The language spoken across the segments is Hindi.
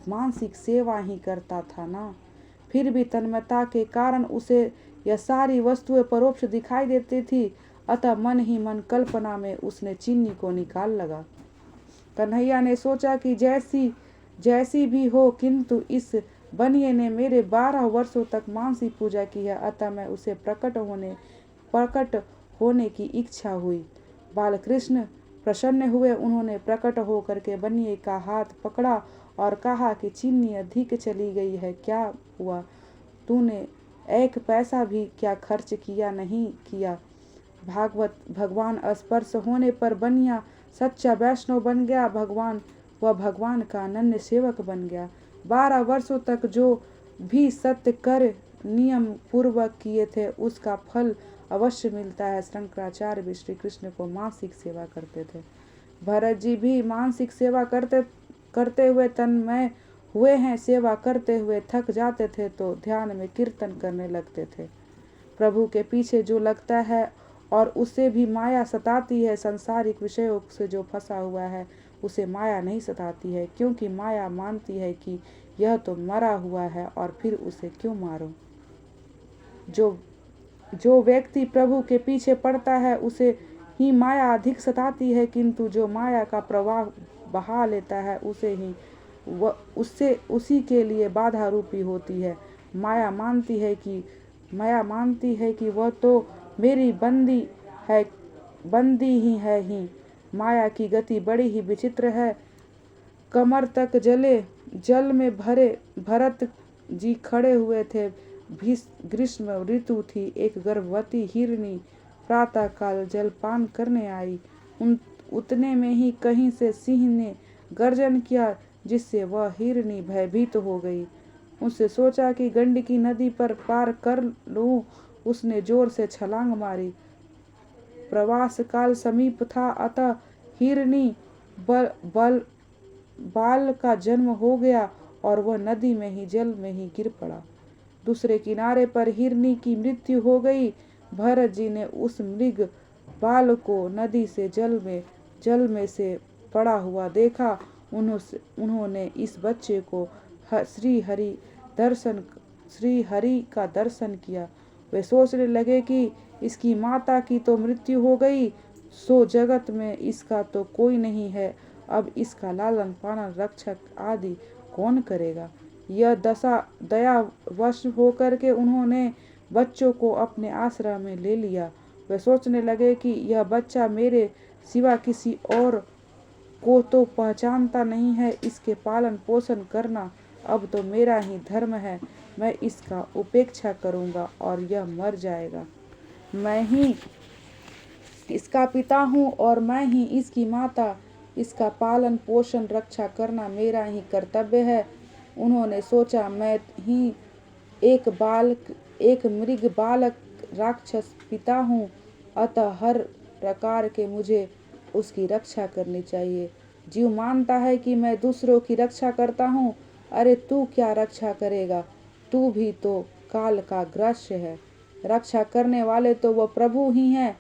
मानसिक सेवा ही करता था ना। फिर भी तन्मयता के कारण उसे यह सारी वस्तुएं परोक्ष दिखाई देती थी, अतः मन ही मन कल्पना में उसने चीनी को निकाल लगा। कन्हैया ने सोचा कि जैसी भी हो, किंतु इस बनिए ने मेरे 12 वर्षों तक मानसी पूजा की है, अतः मैं उसे प्रकट होने की इच्छा हुई। बालकृष्ण प्रसन्न हुए। उन्होंने प्रकट होकर के बनिए का हाथ पकड़ा और कहा कि चीनी अधिक चली गई है, क्या हुआ? तूने 1 पैसा भी क्या खर्च किया नहीं किया? भगवान स्पर्श होने पर बनिया सच्चा वैष्णव बन गया। भगवान का अनन्य सेवक बन गया। 12 वर्षों तक जो भी सत्य कर नियम पूर्वक किए थे, उसका फल अवश्य मिलता है। शंकराचार्य भी श्री कृष्ण को मानसिक सेवा करते थे। भरत जी भी मानसिक सेवा करते हुए तन्मय हुए हैं। सेवा करते हुए थक जाते थे तो ध्यान में कीर्तन करने लगते थे। प्रभु के पीछे जो लगता है और उसे भी माया सताती है, संसारिक विषयों से जो फंसा हुआ है, उसे माया नहीं सताती है, क्योंकि माया मानती है कि यह तो मरा हुआ है और फिर उसे क्यों मारो। जो व्यक्ति प्रभु के पीछे पड़ता है, उसे ही माया अधिक सताती है, किंतु जो माया का प्रवाह बहा लेता है, उसी के लिए बाधा रूपी होती है। माया मानती है कि वह तो मेरी बंदी ही है ही। माया की गति बड़ी ही विचित्र है। कमर तक जल में भरत जी खड़े हुए थे। ग्रीष्म ऋतु थी। एक गर्भवती हिरनी प्रातः काल जलपान करने आई। उतने में ही कहीं से सिंह ने गर्जन किया, जिससे वह हिरनी भयभीत हो गई। उसने सोचा कि गंडकी नदी पर पार कर लूं। उसने जोर से छलांग मारी। प्रवास काल समीप था, अतः हिरनी बाल का जन्म हो गया और वह नदी में ही जल में ही गिर पड़ा। दूसरे किनारे पर हिरनी की मृत्यु हो गई। भरत जी ने उस मृग बाल को नदी से जल में से पड़ा हुआ देखा। उन्होंने इस बच्चे को श्री हरि का दर्शन किया। वे सोचने लगे कि इसकी माता की तो मृत्यु हो गई, सो जगत में इसका तो कोई नहीं है। अब इसका लालन पालन रक्षक आदि कौन करेगा। यह दयावश होकर के उन्होंने बच्चों को अपने आश्रम में ले लिया। वे सोचने लगे कि यह बच्चा मेरे सिवा किसी और को तो पहचानता नहीं है। इसके पालन पोषण करना अब तो मेरा ही धर्म है। मैं इसका उपेक्षा करूंगा और यह मर जाएगा। मैं ही इसका पिता हूँ और मैं ही इसकी माता। इसका पालन पोषण रक्षा करना मेरा ही कर्तव्य है। उन्होंने सोचा, मैं ही एक मृग बालक राक्षस पिता हूँ, अतः हर प्रकार के मुझे उसकी रक्षा करनी चाहिए। जीव मानता है कि मैं दूसरों की रक्षा करता हूँ। अरे तू क्या रक्षा करेगा, तू भी तो काल का ग्रास्य है। रक्षा करने वाले तो वह प्रभु ही हैं।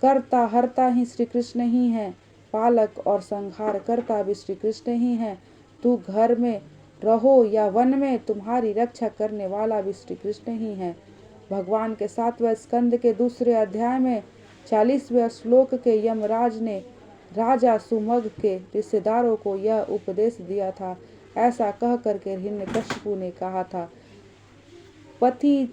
करता हरता ही श्री कृष्ण ही हैं। पालक और संहार करता भी श्री कृष्ण ही हैं। तू घर में रहो या वन में, तुम्हारी रक्षा करने वाला भी श्री कृष्ण ही है। भगवान के 7वें स्कंद के दूसरे अध्याय में 40वें श्लोक के यमराज ने राजा सुमग के रिश्तेदारों को यह उपदेश दिया था। ऐसा कह करके हिरण्यकशिपु ने कहा था, पति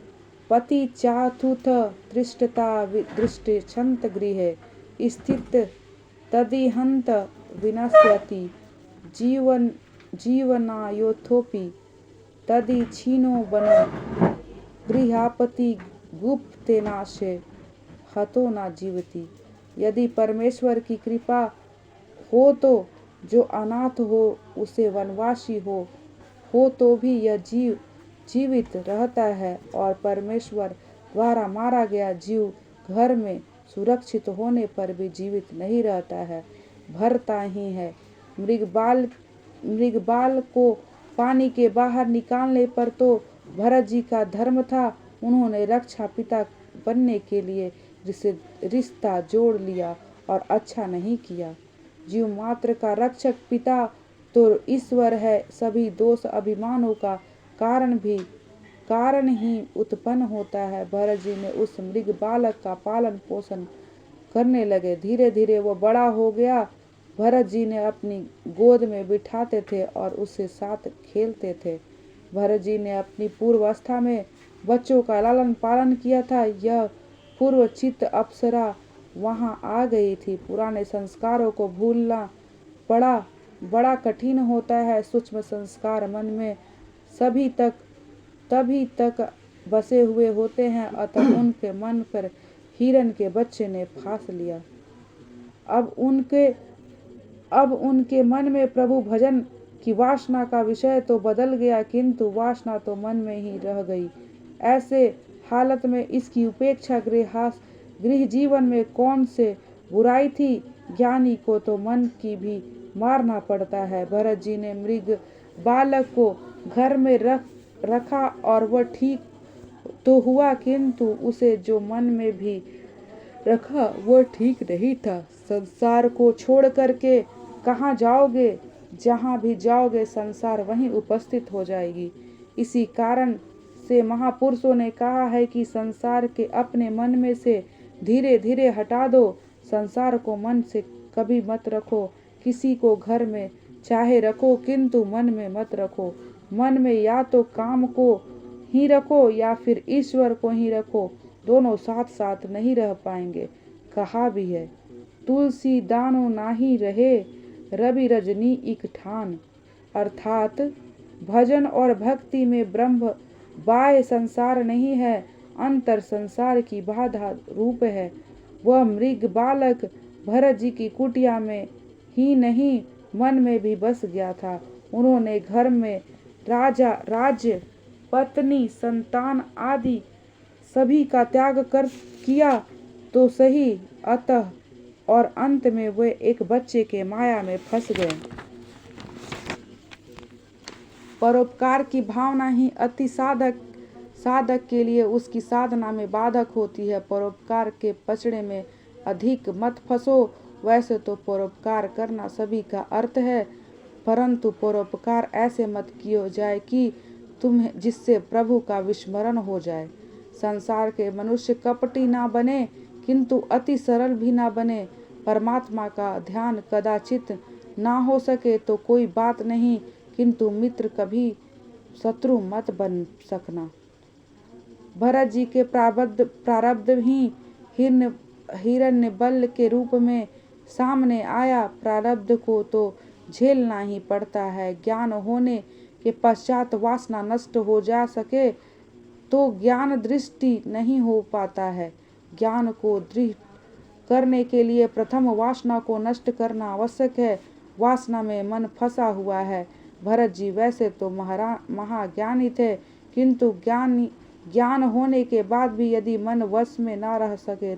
चाथुथ दृष्टता दृष्टि छंत गृहे स्थित तदिहंत विनश्यति जीवनायोथोपि तदि छीनो बनो गृहापति गुप्तेनाशे हतो न जीवति। यदि परमेश्वर की कृपा हो तो जो अनाथ हो उसे वनवासी हो तो भी यह जीवित रहता है, और परमेश्वर द्वारा मारा गया जीव घर में सुरक्षित होने पर भी जीवित नहीं रहता है, भरता ही है। मृगबाल को पानी के बाहर निकालने पर तो भरत जी का धर्म था। उन्होंने रक्षा पिता बनने के लिए रिश्ता जोड़ लिया और अच्छा नहीं किया। जीव मात्र का रक्षक पिता तो ईश्वर है। सभी दोष अभिमानों का कारण ही उत्पन्न होता है। भरत जी ने उस मृग बालक का पालन पोषण करने लगे। धीरे धीरे वो बड़ा हो गया। भरत जी ने अपनी गोद में बिठाते थे और उसके साथ खेलते थे। भरत जी ने अपनी पूर्वावस्था में बच्चों का लालन पालन किया था। यह पूर्वचित अप्सरा वहां आ गई थी। पुराने संस्कारों को भूलना बड़ा कठिन होता है। सूक्ष्म संस्कार मन में तभी तक बसे हुए होते हैं। अतः उनके मन पर हिरण के बच्चे ने फांस लिया। अब उनके मन में प्रभु भजन की वासना का विषय तो बदल गया, किंतु वासना तो मन में ही रह गई। ऐसे हालत में इसकी उपेक्षा गृह जीवन में कौन से बुराई थी। ज्ञानी को तो मन की भी मारना पड़ता है। भरत जी ने मृग बालक को घर में रखा और वह ठीक तो हुआ, किंतु उसे जो मन में भी रखा वो ठीक नहीं था। संसार को छोड़ करके कहाँ जाओगे? जहाँ भी जाओगे संसार वहीं उपस्थित हो जाएगी। इसी कारण से महापुरुषों ने कहा है कि संसार के अपने मन में से धीरे धीरे हटा दो। संसार को मन से कभी मत रखो। किसी को घर में चाहे रखो, किंतु मन में मत रखो। मन में या तो काम को ही रखो या फिर ईश्वर को ही रखो। दोनों साथ साथ नहीं रह पाएंगे। कहा भी है, तुलसी दानो नाही रहे, रवि रजनी इक ठान। अर्थात भजन और भक्ति में ब्रह्म बाह्य संसार नहीं है, अंतर संसार की बाधा रूप है। वह मृग बालक भरत जी की कुटिया में ही नहीं, मन में भी बस गया था। उन्होंने घर में राज्य, पत्नी, संतान आदि सभी का त्याग किया तो सही, अतः और अंत में वे एक बच्चे के माया में फंस गए। परोपकार की भावना ही अति साधक के लिए उसकी साधना में बाधक होती है। परोपकार के पचड़े में अधिक मत फंसो। वैसे तो परोपकार करना सभी का अर्थ है, परंतु परोपकार ऐसे मत किया जाए कि तुम्हें जिससे प्रभु का विस्मरण हो जाए। संसार के मनुष्य कपटी ना बने, किंतु अति सरल भी ना बने। परमात्मा का ध्यान कदाचित ना हो सके तो कोई बात नहीं, किंतु मित्र कभी शत्रु मत बन सकना। भरत जी के प्रारब्ध ही हिरण्यबल के रूप में सामने आया। प्रारब्ध को तो झेलना ही पड़ता है। ज्ञान होने के पश्चात वासना नष्ट हो जा सके तो ज्ञान दृष्टि नहीं हो पाता है। ज्ञान को दृढ़ करने के लिए प्रथम वासना को नष्ट करना आवश्यक है। वासना में मन फंसा हुआ है। भरत जी वैसे तो महाज्ञानी थे, किंतु ज्ञान होने के बाद भी यदि मन वश में ना रह सके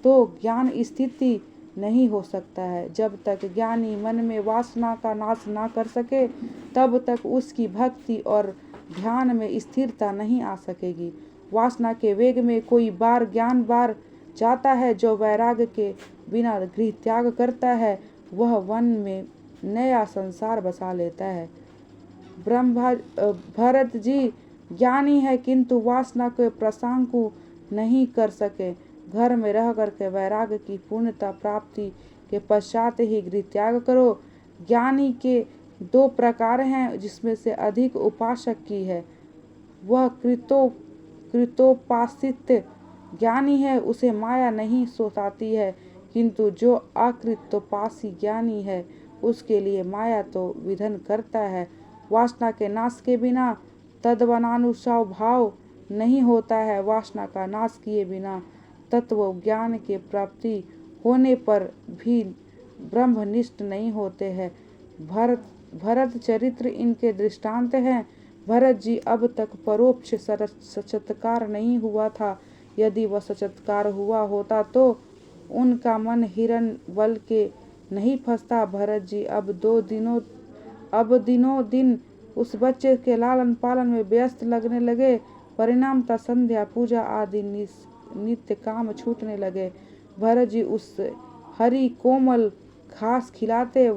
तो ज्ञान स्थिति नहीं हो सकता है। जब तक ज्ञानी मन में वासना का नाश ना कर सके तब तक उसकी भक्ति और ध्यान में स्थिरता नहीं आ सकेगी। वासना के वेग में कोई ज्ञान बार जाता है। जो वैराग्य के बिना गृह त्याग करता है वह वन में नया संसार बसा लेता है। भरत जी ज्ञानी है, किंतु वासना के प्रशंकु नहीं कर सके। घर में रह करके वैराग्य की पूर्णता प्राप्ति के पश्चात ही गृह त्याग करो। ज्ञानी के दो प्रकार हैं, जिसमें से अधिक उपासक की है वह कृतोपासित ज्ञानी है, उसे माया नहीं सताती है, किंतु जो अकृतोपासी ज्ञानी है उसके लिए माया तो विघ्न करता है। वासना के नाश के बिना तद्वनानुसार भाव नहीं होता है। वासना का नाश किए बिना तत्व ज्ञान के प्राप्ति होने पर भी ब्रह्मनिष्ठ नहीं होते हैं। भरत चरित्र इनके दृष्टांत हैं। भरत जी अब तक परोक्ष साक्षात्कार नहीं हुआ था। यदि वह साक्षात्कार हुआ होता तो उनका मन हिरण्यबल के नहीं फंसता। भरत जी अब दिनों दिन उस बच्चे के लालन पालन में व्यस्त लगने लगे। परिणामतः संध्या पूजा आदि नित्य काम छूटने लगे। भरत जी उस हरी कोमल घास खिलाते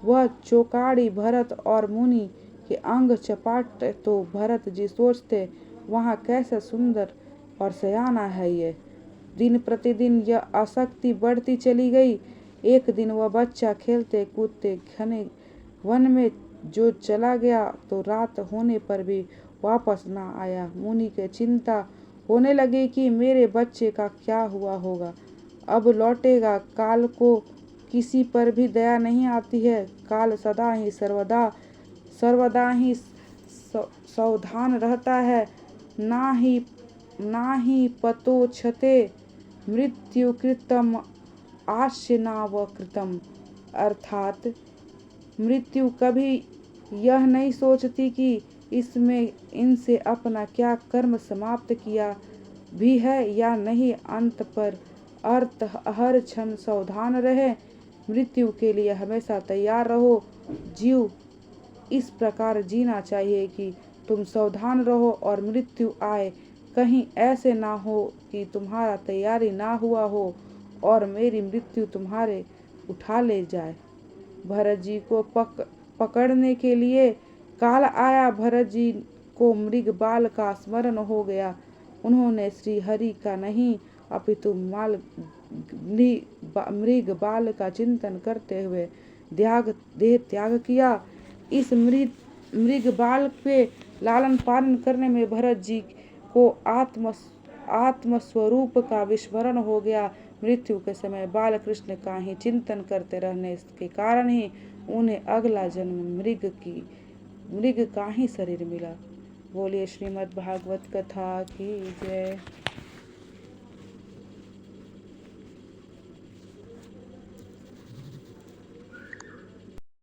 वह चौकाड़ी भरत और मुनि के अंग चपाट तो भरत जी सोचते, वहाँ कैसा सुंदर और सयाना है ये। दिन प्रतिदिन यह आसक्ति बढ़ती चली गई। एक दिन वह बच्चा खेलते कूदते घने वन में जो चला गया तो रात होने पर भी वापस न आया। मुनि के चिंता होने लगी कि मेरे बच्चे का क्या हुआ होगा, अब लौटेगा। काल को किसी पर भी दया नहीं आती है। काल सदा ही सर्वदा ही सावधान रहता है। ना ही पतो छते मृत्यु कृतम आस्य नाव कृतम, अर्थात मृत्यु कभी यह नहीं सोचती कि इनसे अपना क्या कर्म समाप्त किया भी है या नहीं। अंत पर अर्थ हर क्षण सावधान रहे, मृत्यु के लिए हमेशा तैयार रहो। जीव इस प्रकार जीना चाहिए कि तुम सावधान रहो और मृत्यु आए, कहीं ऐसे ना हो कि तुम्हारा तैयारी ना हुआ हो और मेरी मृत्यु तुम्हारे उठा ले जाए। भरत जी को पकड़ने के लिए काल आया। भरत जी को मृग बाल का स्मरण हो गया। उन्होंने श्री हरि का नहीं अपितु मृग बाल का चिंतन करते हुए देह त्याग किया। इस मृग बाल के लालन पालन करने में भरत जी को आत्मस्वरूप का विस्मरण हो गया। मृत्यु के समय बाल कृष्ण का ही चिंतन करते रहने के कारण ही उन्हें अगला जन्म मृग का ही शरीर मिला। बोलिए श्रीमद् भागवत कथा की जय।